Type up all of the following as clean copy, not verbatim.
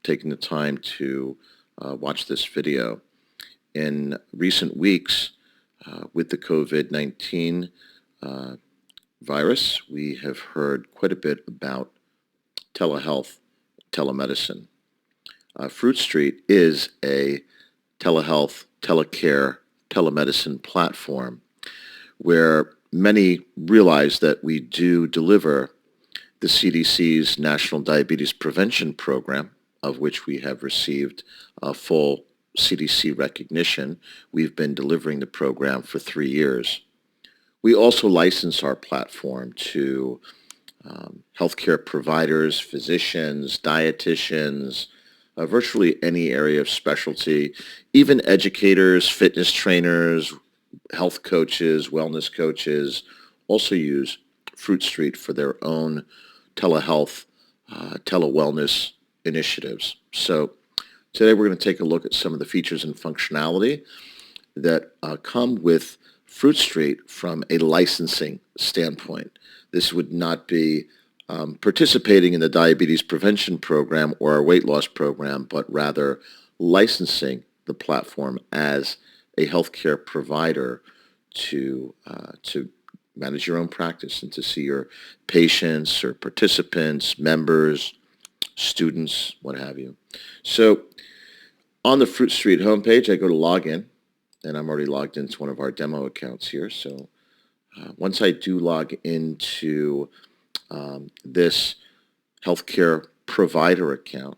taking the time to watch this video. In recent weeks, with the COVID-19 uh, virus, we have heard quite a bit about telehealth, telemedicine. Fruit Street is a telehealth, telecare, telemedicine platform where many realize that we do deliver the CDC's National Diabetes Prevention Program, of which we have received full CDC recognition. We've been delivering the program for 3 years. We also license our platform to healthcare providers, physicians, dietitians, virtually any area of specialty, even educators, fitness trainers, health coaches, wellness coaches also use Fruit Street for their own telehealth, telewellness initiatives. So today we're going to take a look at some of the features and functionality that come with Fruit Street from a licensing standpoint. This would not be participating in the diabetes prevention program or our weight loss program, but rather licensing the platform as a healthcare provider to manage your own practice and to see your patients or participants, members, students, what have you. So on the Fruit Street homepage, I go to login, and I'm already logged into one of our demo accounts here. So once I do log into this healthcare provider account,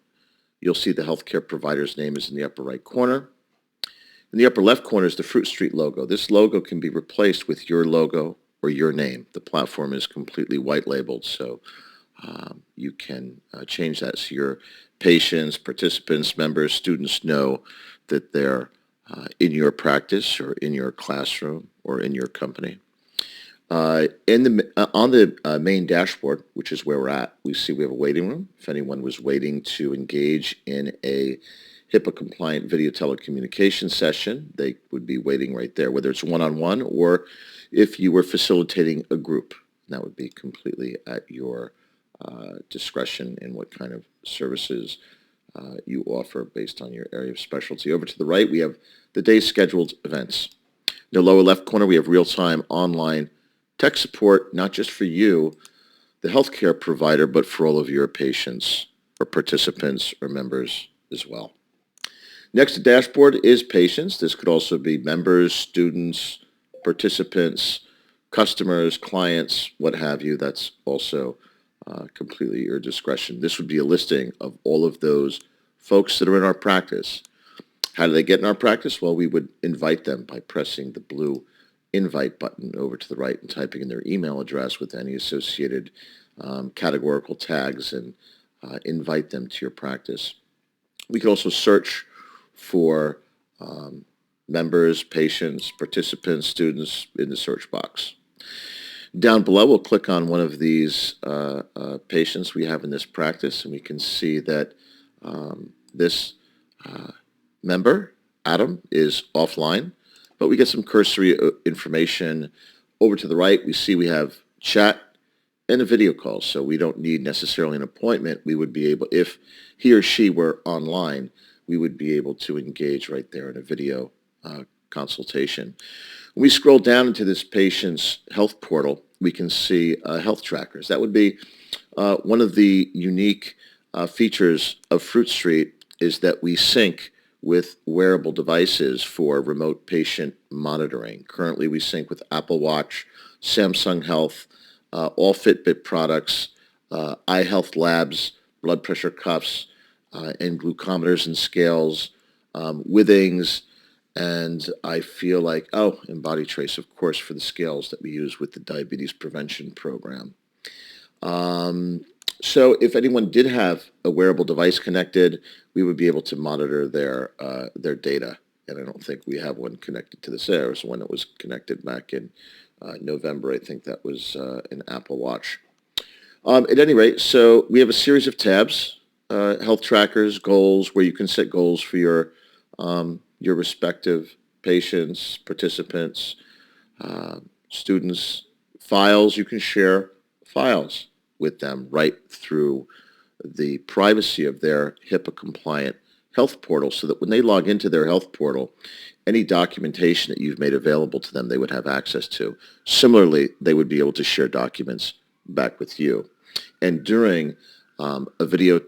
you'll see the healthcare provider's name is in the upper right corner. In the upper left corner is the Fruit Street logo. This logo can be replaced with your logo or your name. The platform is completely white labeled, so you can change that so your patients, participants, members, students know that they're in your practice or in your classroom or in your company. On the main dashboard, which is where we're at, we see we have a waiting room. If anyone was waiting to engage in a HIPAA-compliant video telecommunication session, they would be waiting right there, whether it's one-on-one or if you were facilitating a group. That would be completely at your discretion in what kind of services you offer based on your area of specialty. Over to the right, we have the day's scheduled events. In the lower left corner, we have real-time online tech support, not just for you, the healthcare provider, but for all of your patients or participants or members as well. Next to dashboard is patients. This could also be members, students, participants, customers, clients, what have you. That's also completely your discretion. This would be a listing of all of those folks that are in our practice. How do they get in our practice? Well, we would invite them by pressing the blue invite button over to the right and typing in their email address with any associated categorical tags and invite them to your practice. We could also search for members, patients, participants, students in the search box. Down below, we'll click on one of these patients we have in this practice, and we can see that this member, Adam, is offline, but we get some cursory information. Over to the right, we see we have chat and a video call, so we don't need necessarily an appointment. We would be able, if he or she were online, we would be able to engage right there in a video consultation. When we scroll down into this patient's health portal, we can see health trackers. That would be one of the unique features of Fruit Street is that we sync with wearable devices for remote patient monitoring. Currently, we sync with Apple Watch, Samsung Health, all Fitbit products, iHealth Labs, blood pressure cuffs, and glucometers and scales, Withings, and I feel like, and Body Trace, of course, for the scales that we use with the diabetes prevention program. So if anyone did have a wearable device connected, we would be able to monitor their data. And I don't think we have one connected to this. There was one that was connected back in November. I think that was an Apple Watch. At any rate, so we have a series of tabs, health trackers, goals, where you can set goals for your respective patients, participants, students, files. You can share files with them right through the privacy of their HIPAA-compliant health portal so that when they log into their health portal, any documentation that you've made available to them, they would have access to. Similarly, they would be able to share documents back with you. And during a video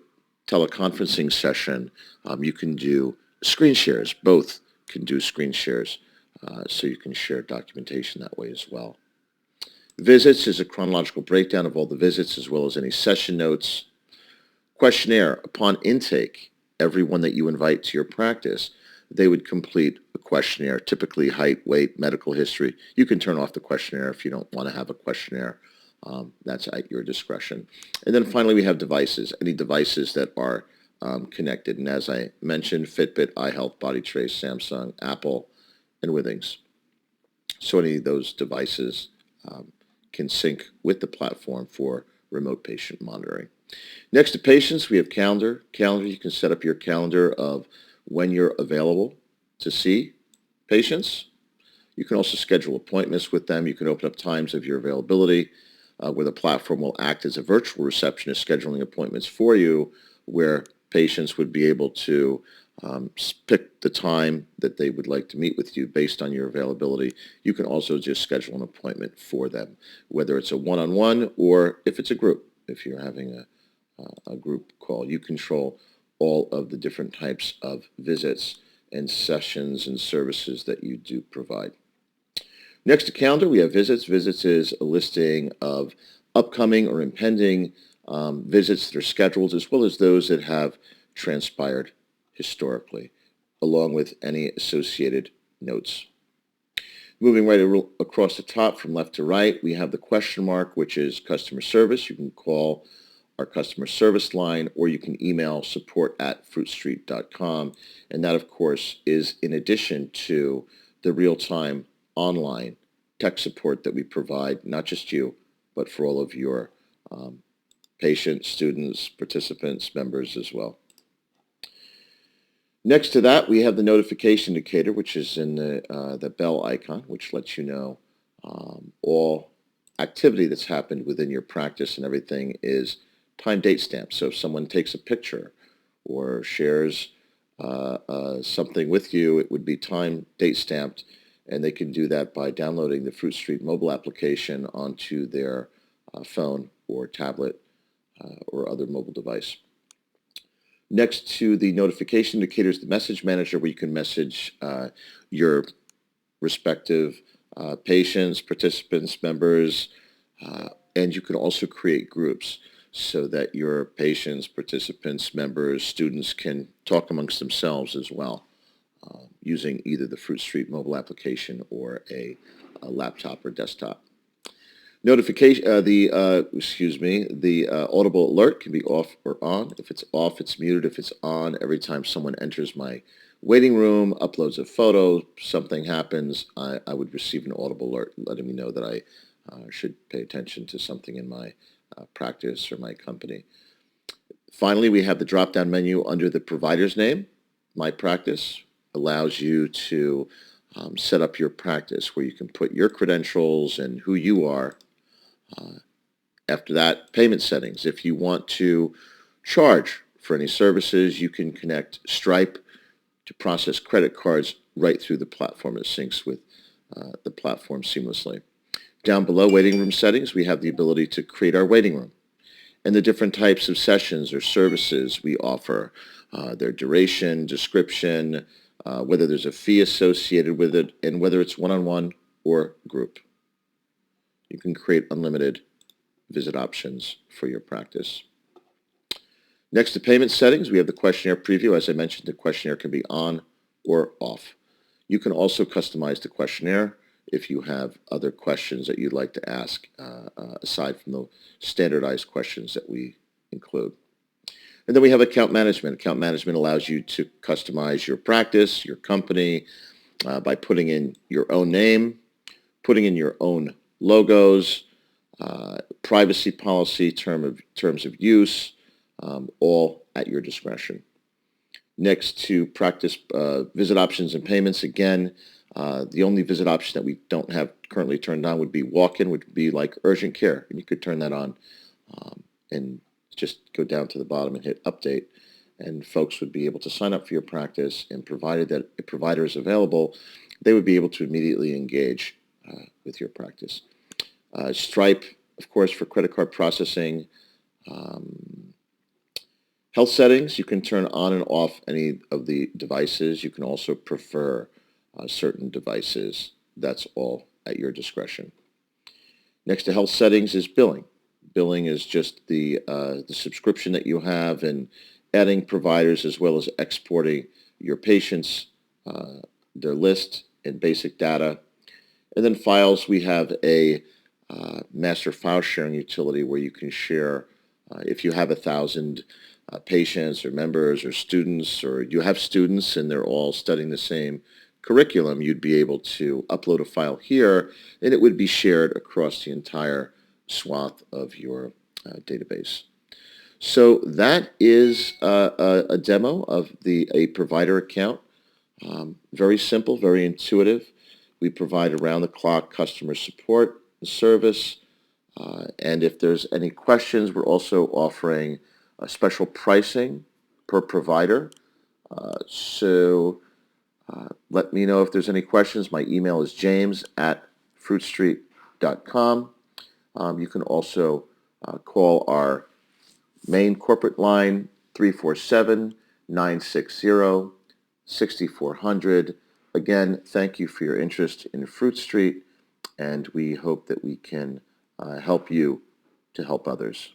teleconferencing session, you can do screen shares. Both can do screen shares, so you can share documentation that way as well. Visits is a chronological breakdown of all the visits as well as any session notes. Questionnaire. Upon intake, everyone that you invite to your practice, they would complete a questionnaire, typically height, weight, medical history. You can turn off the questionnaire if you don't want to have a questionnaire. That's at your discretion. And then finally, we have devices, any devices that are connected. And as I mentioned, Fitbit, iHealth, BodyTrace, Samsung, Apple, and Withings. So any of those devices can sync with the platform for remote patient monitoring. Next to patients, we have calendar. Calendar, you can set up your calendar of when you're available to see patients. You can also schedule appointments with them. You can open up times of your availability where the platform will act as a virtual receptionist scheduling appointments for you where patients would be able to pick the time that they would like to meet with you based on your availability. You can also just schedule an appointment for them, whether it's a one-on-one or if it's a group. If you're having a group call, you control all of the different types of visits and sessions and services that you do provide. Next to calendar, we have visits. Visits is a listing of upcoming or impending visits that are scheduled, as well as those that have transpired historically, along with any associated notes. Moving right across the top from left to right, we have the question mark, which is customer service. You can call our customer service line, or you can email support@fruitstreet.com. And that, of course, is in addition to the real-time online tech support that we provide, not just you, but for all of your patients, students, participants, members as well. Next to that, we have the notification indicator, which is in the bell icon, which lets you know all activity that's happened within your practice, and everything is time date stamped. So if someone takes a picture or shares something with you, it would be time date stamped, and they can do that by downloading the Fruit Street mobile application onto their phone or tablet or other mobile device. Next to the notification indicator is the message manager, where you can message your respective patients, participants, members, and you can also create groups so that your patients, participants, members, students can talk amongst themselves as well, using either the Fruit Street mobile application or a laptop or desktop. Notification, the audible alert can be off or on. If it's off, it's muted. If it's on, every time someone enters my waiting room, uploads a photo, something happens, I would receive an audible alert letting me know that I should pay attention to something in my practice or my company. Finally, we have the drop-down menu under the provider's name. My Practice allows you to set up your practice where you can put your credentials and who you are. After that, payment settings. If you want to charge for any services, you can connect Stripe to process credit cards right through the platform. It syncs with the platform seamlessly. Down below, waiting room settings, we have the ability to create our waiting room and the different types of sessions or services we offer, their duration, description, whether there's a fee associated with it, and whether it's one-on-one or group. You can create unlimited visit options for your practice. Next to payment settings, we have the questionnaire preview. As I mentioned, the questionnaire can be on or off. You can also customize the questionnaire if you have other questions that you'd like to ask, aside from the standardized questions that we include. And then we have account management. Account management allows you to customize your practice, your company, by putting in your own name, putting in your own logos, privacy policy, terms of use, all at your discretion. Next to practice visit options and payments, again, the only visit option that we don't have currently turned on would be walk-in, would be like urgent care, and you could turn that on and just go down to the bottom and hit update, and folks would be able to sign up for your practice, and provided that a provider is available, they would be able to immediately engage with your practice. Stripe, of course, for credit card processing. Health settings, you can turn on and off any of the devices. You can also prefer certain devices. That's all at your discretion. Next to health settings is billing. Billing is just the subscription that you have, and adding providers as well as exporting your patients, their list and basic data. And then files, we have a master file sharing utility where you can share if you have 1,000 patients or members or students, or you have students and they're all studying the same curriculum, you'd be able to upload a file here and it would be shared across the entire swath of your database. So that is a demo of a provider account. Very simple, very intuitive. We provide around-the-clock customer support and service. And if there's any questions, we're also offering special pricing per provider. So let me know if there's any questions. My email is james@fruitstreet.com. You can also call our main corporate line, 347-960-6400. Again, thank you for your interest in Fruit Street, and we hope that we can help you to help others.